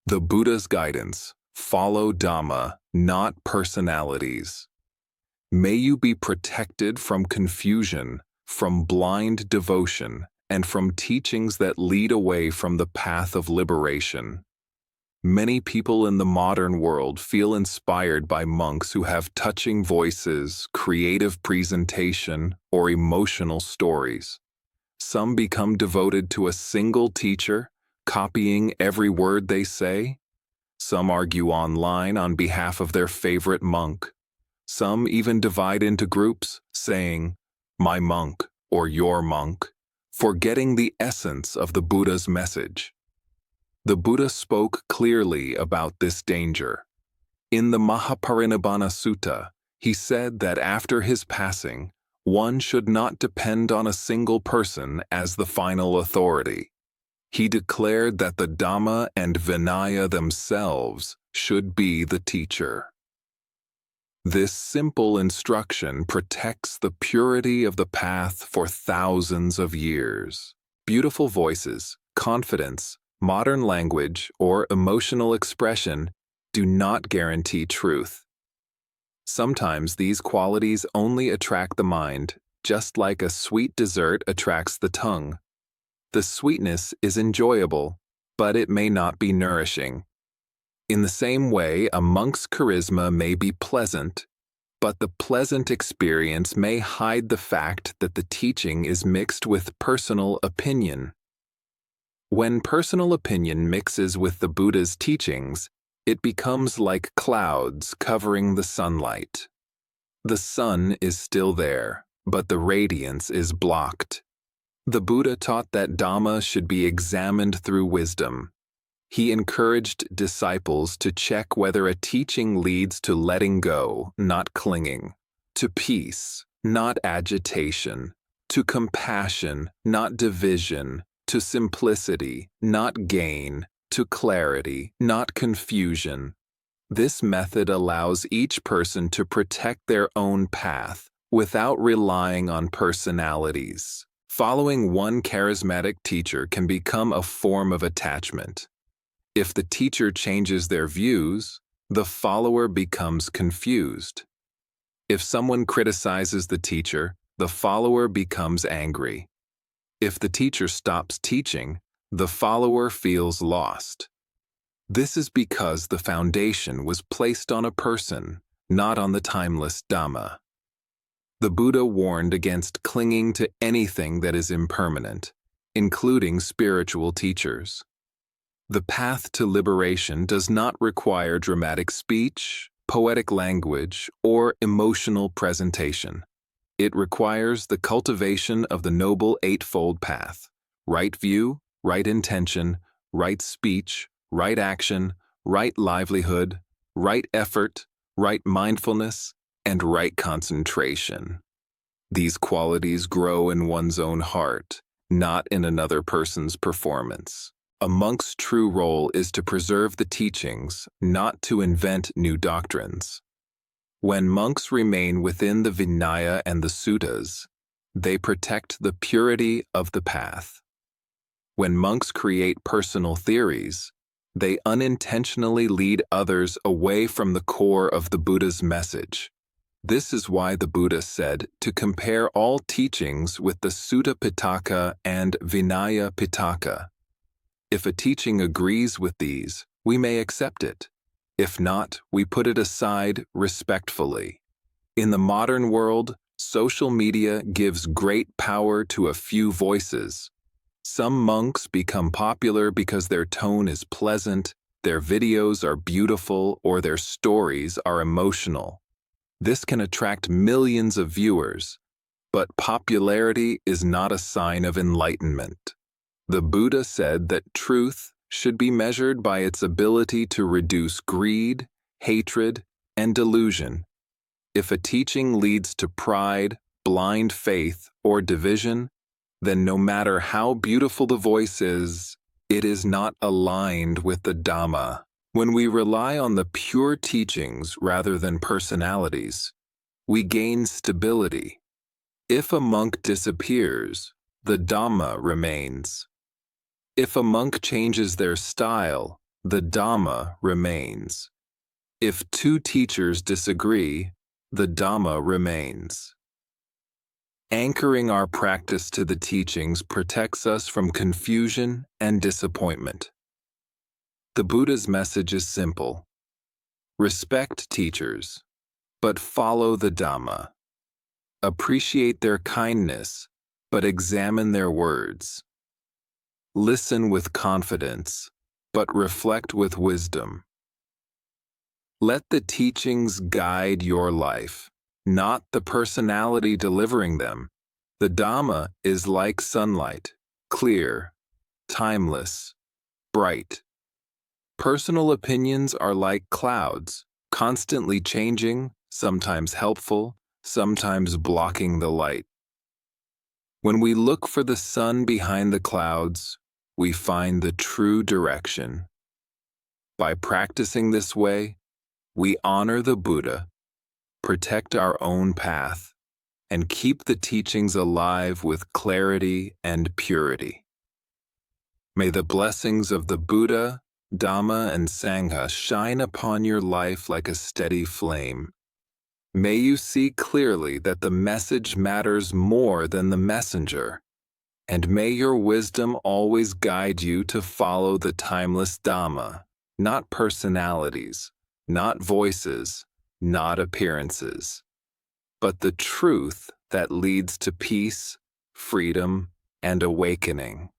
The Buddha's guidance: follow Dhamma, not personalities. May you be protected from confusion, from blind devotion, and from teachings that lead away from the path of liberation. Many people in the modern world feel inspired by monks who have touching voices, creative presentation, or emotional stories. Some become devoted to a single teacher, copying every word they say. Some argue online on behalf of their favorite monk. Some even divide into groups, saying, "My monk," or "your monk," forgetting the essence of the Buddha's message. The Buddha spoke clearly about this danger. In the Mahaparinibbana Sutta, he said that after his passing, one should not depend on a single person as the final authority. He declared that the Dhamma and Vinaya themselves should be the teacher. This simple instruction protects the purity of the path for thousands of years. Beautiful voices, confidence, modern language, or emotional expression do not guarantee truth. Sometimes these qualities only attract the mind, just like a sweet dessert attracts the tongue. The sweetness is enjoyable, but it may not be nourishing. In the same way, a monk's charisma may be pleasant, but the pleasant experience may hide the fact that the teaching is mixed with personal opinion. When personal opinion mixes with the Buddha's teachings, it becomes like clouds covering the sunlight. The sun is still there, but the radiance is blocked. The Buddha taught that Dhamma should be examined through wisdom. He encouraged disciples to check whether a teaching leads to letting go, not clinging, to peace, not agitation, to compassion, not division, to simplicity, not gain, to clarity, not confusion. This method allows each person to protect their own path without relying on personalities. Following one charismatic teacher can become a form of attachment. If the teacher changes their views, the follower becomes confused. If someone criticizes the teacher, the follower becomes angry. If the teacher stops teaching, the follower feels lost. This is because the foundation was placed on a person, not on the timeless Dhamma. The Buddha warned against clinging to anything that is impermanent, including spiritual teachers. The path to liberation does not require dramatic speech, poetic language, or emotional presentation. It requires the cultivation of the Noble Eightfold Path: right view, right intention, right speech, right action, right livelihood, right effort, right mindfulness, and right concentration. These qualities grow in one's own heart, not in another person's performance. A monk's true role is to preserve the teachings, not to invent new doctrines. When monks remain within the Vinaya and the Suttas, they protect the purity of the path. When monks create personal theories, they unintentionally lead others away from the core of the Buddha's message. This is why the Buddha said to compare all teachings with the Sutta Pitaka and Vinaya Pitaka. If a teaching agrees with these, we may accept it. If not, we put it aside respectfully. In the modern world, social media gives great power to a few voices. Some monks become popular because their tone is pleasant, their videos are beautiful, or their stories are emotional. This can attract millions of viewers, but popularity is not a sign of enlightenment. The Buddha said that truth should be measured by its ability to reduce greed, hatred, and delusion. If a teaching leads to pride, blind faith, or division, then no matter how beautiful the voice is, it is not aligned with the Dhamma. When we rely on the pure teachings rather than personalities, we gain stability. If a monk disappears, the Dhamma remains. If a monk changes their style, the Dhamma remains. If two teachers disagree, the Dhamma remains. Anchoring our practice to the teachings protects us from confusion and disappointment. The Buddha's message is simple. Respect teachers, but follow the Dhamma. Appreciate their kindness, but examine their words. Listen with confidence, but reflect with wisdom. Let the teachings guide your life, not the personality delivering them. The Dhamma is like sunlight, clear, timeless, bright. Personal opinions are like clouds, constantly changing, sometimes helpful, sometimes blocking the light. When we look for the sun behind the clouds, we find the true direction. By practicing this way, we honor the Buddha, protect our own path, and keep the teachings alive with clarity and purity. May the blessings of the Buddha, Dhamma, and Sangha shine upon your life like a steady flame. May you see clearly that the message matters more than the messenger, and may your wisdom always guide you to follow the timeless Dhamma, not personalities, not voices, not appearances, but the truth that leads to peace, freedom, and awakening.